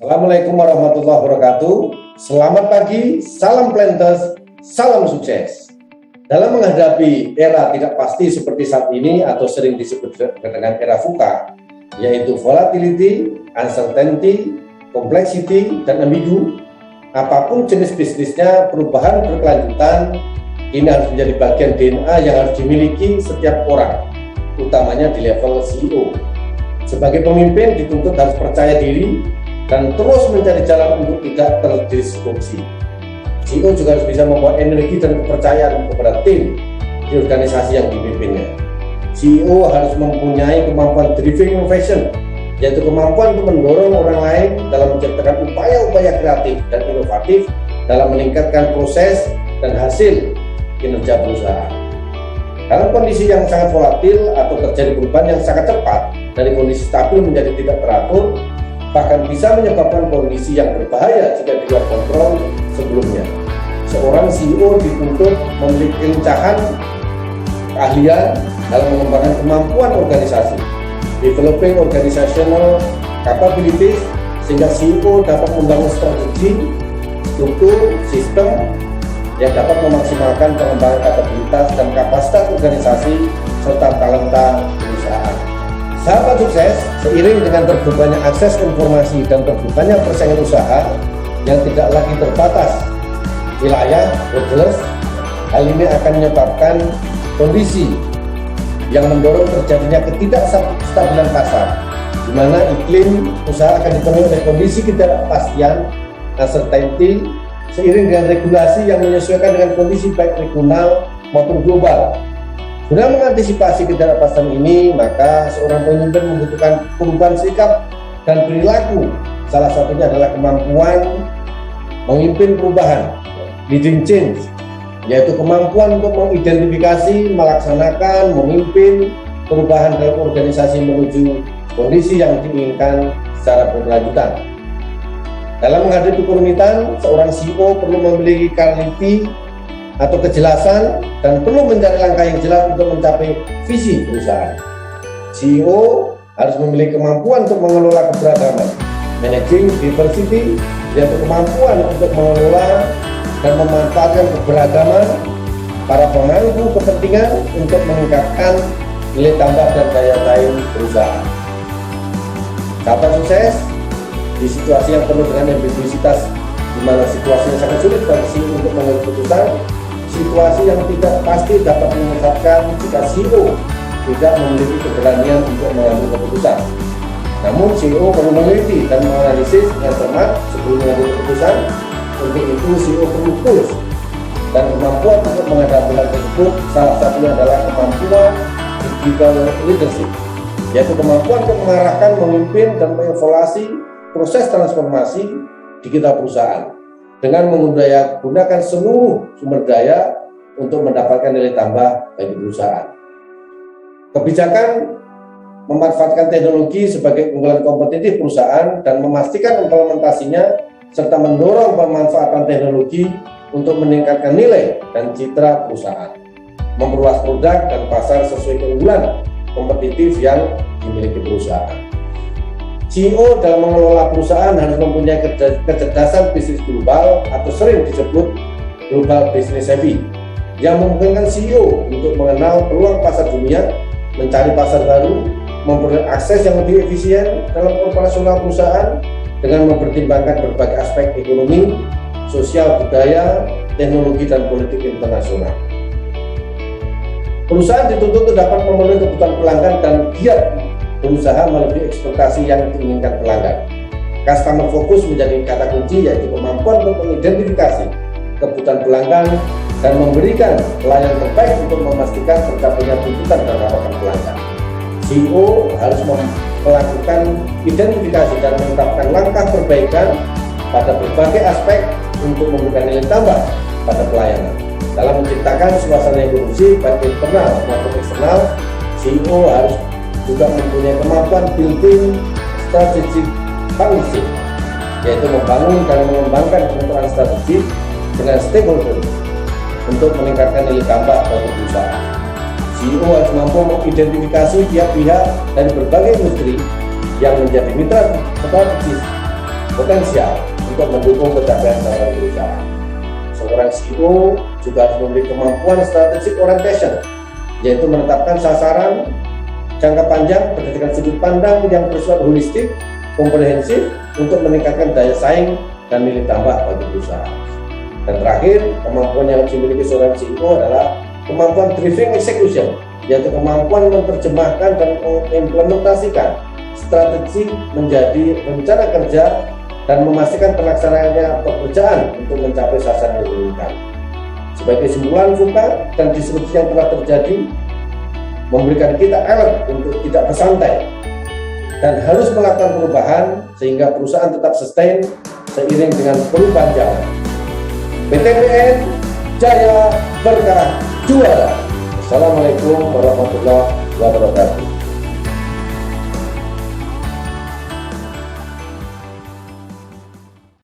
Assalamualaikum warahmatullahi wabarakatuh. Selamat pagi, salam Planters, salam sukses. Dalam menghadapi era tidak pasti seperti saat ini atau sering disebut dengan era VUCA, yaitu volatility, uncertainty, complexity, dan ambigu, apapun jenis bisnisnya, perubahan berkelanjutan ini harus menjadi bagian DNA yang harus dimiliki setiap orang, utamanya di level CEO. Sebagai pemimpin dituntut harus percaya diri dan terus mencari jalan untuk tidak terdisrupsi. CEO juga harus bisa membawa energi dan kepercayaan kepada tim di organisasi yang dipimpinnya. CEO harus mempunyai kemampuan driving innovation, yaitu kemampuan untuk mendorong orang lain dalam menciptakan upaya-upaya kreatif dan inovatif dalam meningkatkan proses dan hasil kinerja perusahaan. Dalam kondisi yang sangat volatil atau terjadi perubahan yang sangat cepat dari kondisi stabil menjadi tidak teratur, bahkan bisa menyebabkan kondisi yang berbahaya jika di luar kontrol sebelumnya. Seorang CEO dituntut memiliki kelincahan, keahlian dalam mengembangkan kemampuan organisasi, developing organizational capabilities, sehingga CEO dapat membangun strategi, struktur, sistem yang dapat memaksimalkan pengembangan kapabilitas dan kapasitas organisasi serta talenta perusahaan. Sahabat sukses, seiring dengan terbukanya akses informasi dan terbukanya persaingan usaha yang tidak lagi terbatas wilayah, borderless, hal ini akan menyebabkan kondisi yang mendorong terjadinya ketidakstabilan pasar, di mana iklim usaha akan dipenuhi oleh kondisi ketidakpastian, uncertainty, seiring dengan regulasi yang menyesuaikan dengan kondisi baik regional maupun global. Guna mengantisipasi ketidakpastian ini, maka seorang pemimpin membutuhkan perubahan sikap dan perilaku. Salah satunya adalah kemampuan memimpin perubahan, leading change, yaitu kemampuan untuk mengidentifikasi, melaksanakan, memimpin perubahan dalam organisasi menuju kondisi yang diinginkan secara berkelanjutan. Dalam menghadapi kerumitan, seorang CEO perlu memiliki clarity atau kejelasan dan perlu mencari langkah yang jelas untuk mencapai visi perusahaan. CEO harus memiliki kemampuan untuk mengelola keberagaman, managing diversity, yaitu kemampuan untuk mengelola dan memanfaatkan keberagaman para pemangku kepentingan untuk meningkatkan nilai tambah dan daya saing perusahaan. Sahabat sukses, di situasi yang penuh dengan ambiguitas, di mana situasinya sangat sulit bagi CEO untuk mengambil keputusan, situasi yang tidak pasti dapat menyebabkan jika CEO tidak memiliki keberanian untuk mengambil keputusan. Namun CEO perlu meneliti dan menganalisis dengan cermat sebelum mengambil keputusan. Untuk itu CEO perlu tools dan kemampuan untuk menghadapi hal tersebut. Salah satunya adalah kemampuan digital leadership, yaitu kemampuan untuk mengarahkan, memimpin, dan mengevaluasi proses transformasi digital perusahaan dengan menggunakan seluruh sumber daya untuk mendapatkan nilai tambah bagi perusahaan. Kebijakan memanfaatkan teknologi sebagai unggulan kompetitif perusahaan dan memastikan implementasinya serta mendorong pemanfaatan teknologi untuk meningkatkan nilai dan citra perusahaan, memperluas produk dan pasar sesuai keunggulan kompetitif yang dimiliki perusahaan. CEO dalam mengelola perusahaan harus mempunyai kecerdasan bisnis global atau sering disebut global business savvy, yang memungkinkan CEO untuk mengenal peluang pasar dunia, mencari pasar baru, memperoleh akses yang lebih efisien dalam operasional perusahaan dengan mempertimbangkan berbagai aspek ekonomi, sosial, budaya, teknologi, dan politik internasional. Perusahaan dituntut untuk dapat memenuhi kebutuhan pelanggan dan giat berusaha melebihi ekspektasi yang diinginkan pelanggan. Customer focus menjadi kata kunci, yaitu kemampuan untuk mengidentifikasi kebutuhan pelanggan dan memberikan pelayanan terbaik untuk memastikan tercapainya tuntutan dan harapan pelanggan. CEO harus melakukan identifikasi dan menetapkan langkah perbaikan pada berbagai aspek untuk memberikan nilai tambah pada pelayanan. Dalam menciptakan suasana yang kondusif baik internal maupun eksternal, CEO harus juga mempunyai kemampuan building strategic partnership, yaitu membangun dan mengembangkan kemitraan strategis dengan stakeholder untuk meningkatkan nilai tambah bagi perusahaan. CEO harus mampu mengidentifikasi pihak-pihak dari berbagai industri yang menjadi mitra strategis potensial untuk mendukung pencapaian sasaran perusahaan. Seorang CEO juga harus memiliki kemampuan strategic orientation, yaitu menetapkan sasaran jangka panjang berdasarkan sudut pandang yang bersifat holistik, komprehensif untuk meningkatkan daya saing dan nilai tambah bagi perusahaan. Dan terakhir, kemampuan yang harus dimiliki seorang CEO adalah kemampuan driving execution, yaitu kemampuan menerjemahkan dan mengimplementasikan strategi menjadi rencana kerja dan memastikan pelaksanaannya pekerjaan untuk mencapai sasaran yang diinginkan. Sebagai kesimpulan, VUCA dan disrupsi yang telah terjadi memberikan kita alert untuk tidak bersantai dan harus melakukan perubahan sehingga perusahaan tetap sustain seiring dengan perubahan zaman. PTBN Jaya Berkah Juara. Assalamualaikum warahmatullahi wabarakatuh.